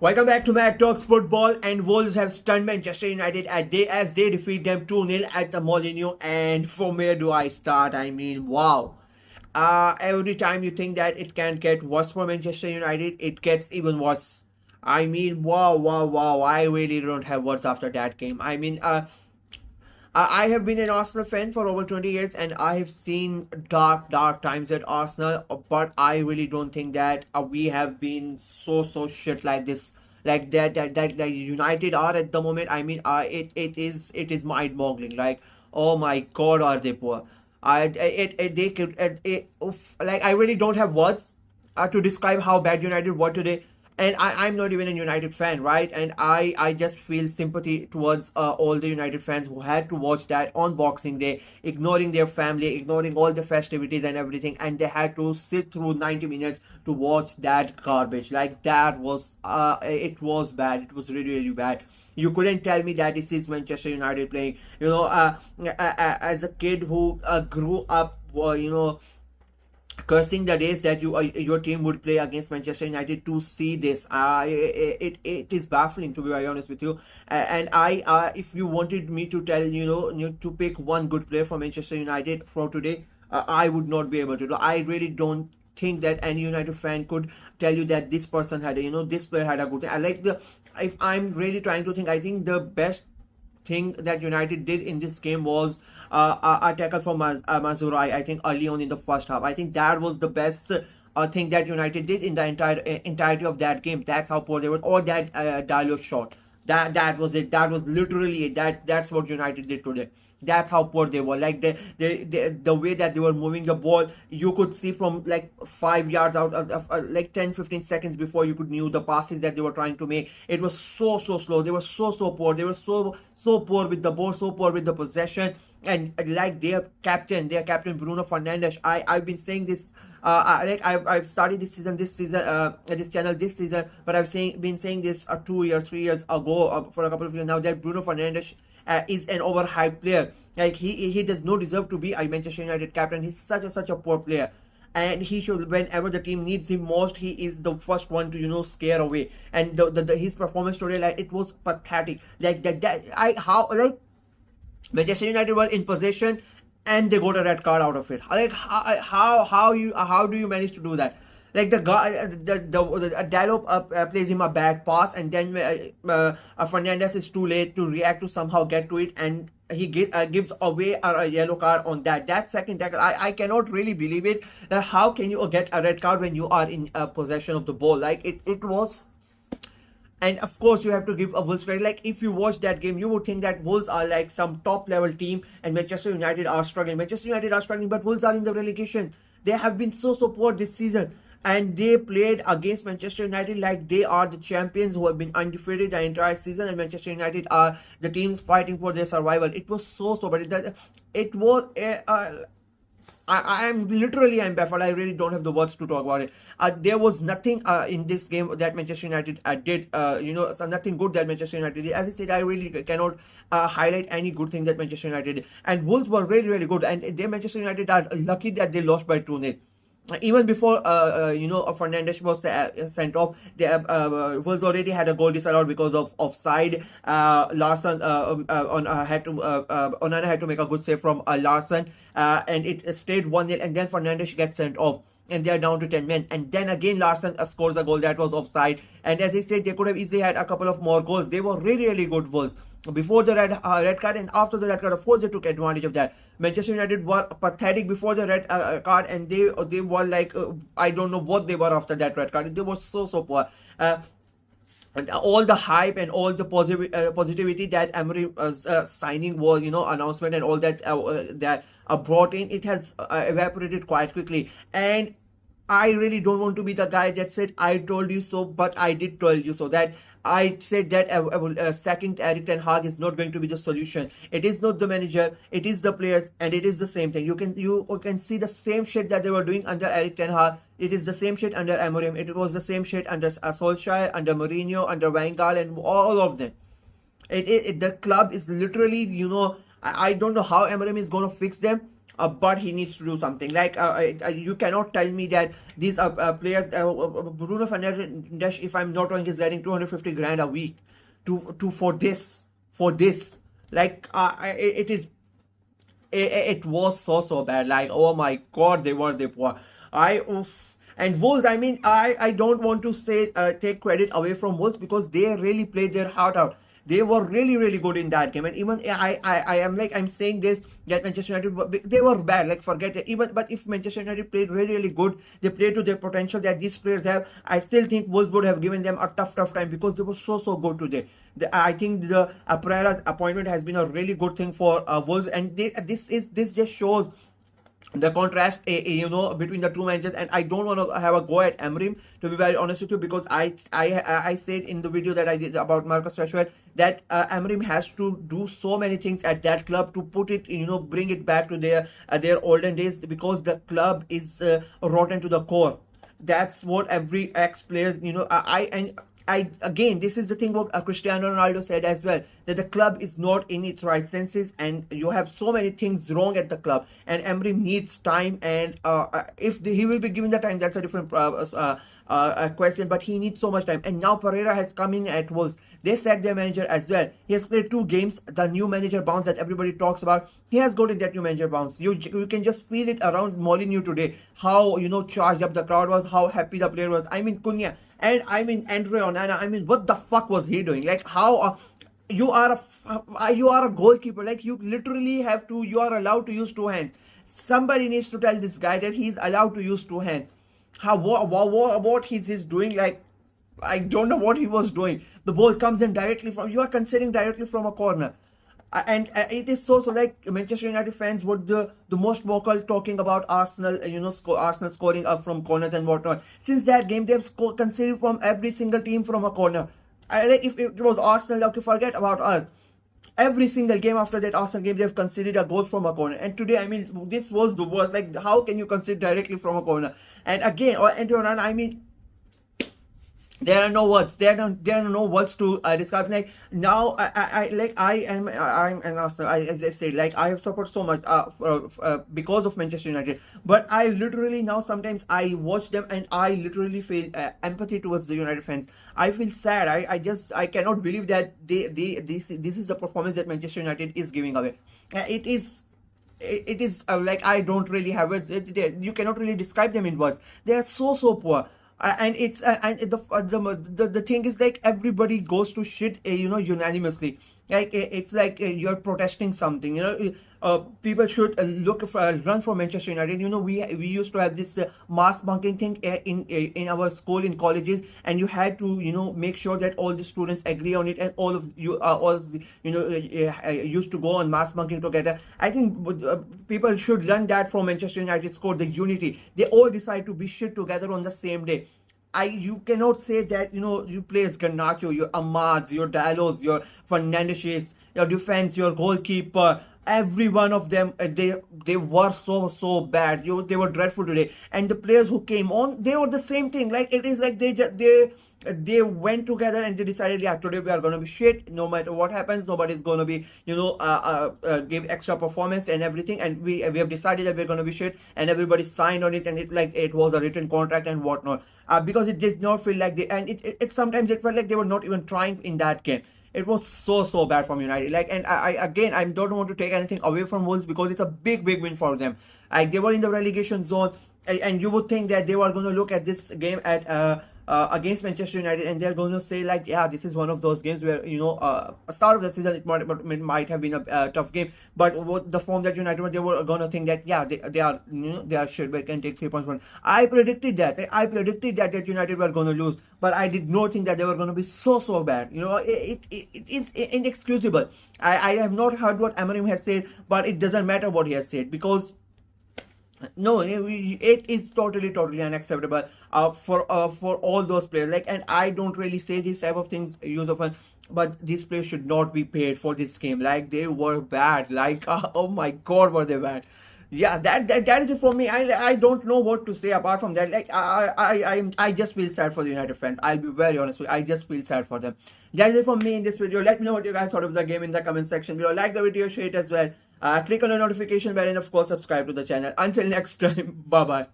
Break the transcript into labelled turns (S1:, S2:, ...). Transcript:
S1: Welcome back to Mac Talks Football, and Wolves have stunned Manchester United as they defeat them 2-0 at the Molineux. And from where do I start? I mean, wow. Every time you think that it can get worse for Manchester United, it gets even worse. I mean, wow, wow, wow. I really don't have words after that game. I have been an Arsenal fan for over 20 years, and I have seen dark, dark times at Arsenal, but I really don't think that we have been so shit like this. Like that United are at the moment. I mean, it is mind-boggling. Like, oh my God, are they poor? They could like, I really don't have words to describe how bad United were today. And I'm not even a United fan, right? And I just feel sympathy towards all the United fans who had to watch that on Boxing Day, ignoring their family, ignoring all the festivities and everything, and they had to sit through 90 minutes to watch that garbage. Like, that was it was bad. It was really, really bad. You couldn't tell me that this is Manchester United playing. As a kid who grew up, cursing the days that your team would play against Manchester United, to see this, it is baffling, to be very honest with you. And I if you wanted me to tell, to pick one good player for Manchester United for today, I would not be able to do. I really don't think that any United fan could tell you that this person had this player had a good. I like the If I'm really trying to think, I think the best thing that United did in this game was a tackle from Mazurai, I think, early on in the first half. I think that was the best thing that United did in the entirety of that game. That's how poor they were. Or that Dalio shot. That was it. That was literally it. That's what United did today. That's how poor they were. Like, the way that they were moving the ball, you could see from like 5 yards out of like 10-15 seconds before you could knew the passes that they were trying to make. It was so slow. They were so poor. They were so poor with the ball, so poor with the possession. And like, their captain Bruno Fernandes, I've been saying this. I've started this channel this season, but been saying this 2 years, 3 years ago, for a couple of years now, that Bruno Fernandes is an overhyped player. Like, he does not deserve to be a Manchester United captain. He's such a poor player. And he should, whenever the team needs him most, he is the first one to scare away. And his performance today, like, it was pathetic. Like, that I how like Manchester United were in possession and they got a red card out of it. Like, how do you manage to do that? Like, the guy, the Diallo plays him a bad pass, and then Fernandez is too late to react to somehow get to it, and he gives away a yellow card on that second tackle. I cannot really believe it. How can you get a red card when you are in possession of the ball? Like, it was. And of course, you have to give a Wolves credit. Like, if you watch that game, you would think that Wolves are like some top level team and Manchester United are struggling. Manchester United are struggling, but Wolves are in the relegation. They have been so poor this season. And they played against Manchester United like they are the champions who have been undefeated the entire season, and Manchester United are the teams fighting for their survival. It was so bad. It was I'm baffled. I really don't have the words to talk about it. There was nothing in this game that Manchester United did. So nothing good that Manchester United did. As I said, I really cannot highlight any good thing that Manchester United did. And Wolves were really good. And Manchester United are lucky that they lost by 2-0. Even before Fernandes was sent off, the Wolves already had a goal disallowed because of offside. Larsson Onana had to make a good save from Larsson, and it stayed 1-0, and then Fernandes gets sent off. And they are down to 10 men. And then again, Larsson scores a goal that was offside. And as I said, they could have easily had a couple of more goals. They were really good Wolves before the red card, and after the red card, of course, they took advantage of that. Manchester United were pathetic before the red card, and they were like, I don't know what they were after that red card. They were so poor. And all the hype and all the positivity that Amorim's signing was, announcement and all that brought in, it has evaporated quite quickly. And I really don't want to be the guy that said, I told you so, but I did tell you so. That I said that sacking Erik ten Hag is not going to be the solution. It is not the manager, it is the players, and it is the same thing. You can see the same shit that they were doing under Erik ten Hag. It is the same shit under Amorim. It was the same shit under Solskjaer, under Mourinho, under Van Gaal, and all of them. The club is literally, I don't know how Amorim is going to fix them. but he needs to do something. Like you cannot tell me that these players, Bruno Fernandes, if I'm not wrong, is getting 250 grand a week to for this. Like it was so bad. Like, oh my god, they were. Oof. And Wolves, I mean, I don't want to say take credit away from Wolves, because they really played their heart out. They were really good in that game. And even I am like, I'm saying this, that Manchester United, they were bad, like forget it. Even but if Manchester United played really good, they played to their potential that these players have, I still think Wolves would have given them a tough time, because they were so good today. I think the Pereira's appointment has been a really good thing for Wolves, and this just shows the contrast, between the two managers. And I don't want to have a go at Amorim, to be very honest with you, because I said in the video that I did about Marcus Rashford that Amorim has to do so many things at that club to put it, bring it back to their olden days, because the club is rotten to the core. That's what every ex-players, I again, this is the thing what Cristiano Ronaldo said as well, that the club is not in its right senses, and you have so many things wrong at the club, and Emery needs time. And if he will be given the time, that's a different question, but he needs so much time. And now Pereira has come in at Wolves. They sacked their manager as well. He has played 2 games. The new manager bounce that everybody talks about, he has got in that new manager bounce. You can just feel it around Molineux today, how charged up the crowd was, how happy the player was. I mean, Cunha, and I mean Andre Onana, I mean, what the fuck was he doing? Like, how you are a goalkeeper, like you literally you are allowed to use 2 hands. Somebody needs to tell this guy that he's allowed to use 2 hands. What he's doing? Like, I don't know what he was doing. The ball comes in directly from, you are considering directly from a corner. And it is so like Manchester United fans were the most vocal talking about Arsenal, Arsenal scoring up from corners and whatnot. Since that game, they've conceded from every single team from a corner. Like, if it was Arsenal, okay, forget about us. Every single game after that Arsenal game, they've conceded a goal from a corner. And today, I mean, this was the worst. Like, how can you concede directly from a corner? And again, I mean, there are no words. There are no words to describe. Like, now, I'm an Arsenal. As I said, like, I have suffered so much because of Manchester United. But I literally now sometimes I watch them and I literally feel empathy towards the United fans. I feel sad. I cannot believe that this is the performance that Manchester United is giving away. It is like, I don't really have words. You cannot really describe them in words. They are so poor. And it's and the thing is, like, everybody goes to shit unanimously. Like, it's like you're protesting something. People should run for Manchester United. We used to have this mass bunking thing in our school, in colleges, and you had to make sure that all the students agree on it, and all of you used to go on mass bunking together. I think people should learn that from Manchester United score, the unity. They all decide to be shit together on the same day. You cannot say that you players Garnacho, your Amads, your Dallos, your Fernandes, your defense, your goalkeeper, every one of them, they were so bad. They were dreadful today. And the players who came on, they were the same thing. Like, it is like they went together and they decided, yeah, today we are going to be shit. No matter what happens, nobody's going to be give extra performance and everything. And we have decided that we're going to be shit, and everybody signed on it, and it was a written contract and whatnot. Because it did not feel like it sometimes it felt like they were not even trying in that game. It was so bad from United. Like, and I don't want to take anything away from Wolves, because it's a big win for them. Like, they were in the relegation zone, and you would think that they were going to look at this game against Manchester United, and they're going to say, like, yeah, this is one of those games where a start of the season it might have been a tough game, but what the form that United were, they were going to think that, yeah, they are shit, but can take 3 points from. I predicted that United were going to lose, but I did not think that they were going to be so bad. It is inexcusable. I have not heard what Amorim has said, but it doesn't matter what he has said, because no, it is totally unacceptable for all those players. Like, and I don't really say these type of things, Yusufan, but these players should not be paid for this game. Like, they were bad. Like, oh my god, were they bad. Yeah, that is it for me. I don't know what to say apart from that. Like, I just feel sad for the United fans. I'll be very honest with you. I just feel sad for them. That is it from me in this video. Let me know what you guys thought of the game in the comment section below. Like the video, share it as well. Click on the notification bell and of course subscribe to the channel. Until next time, bye bye.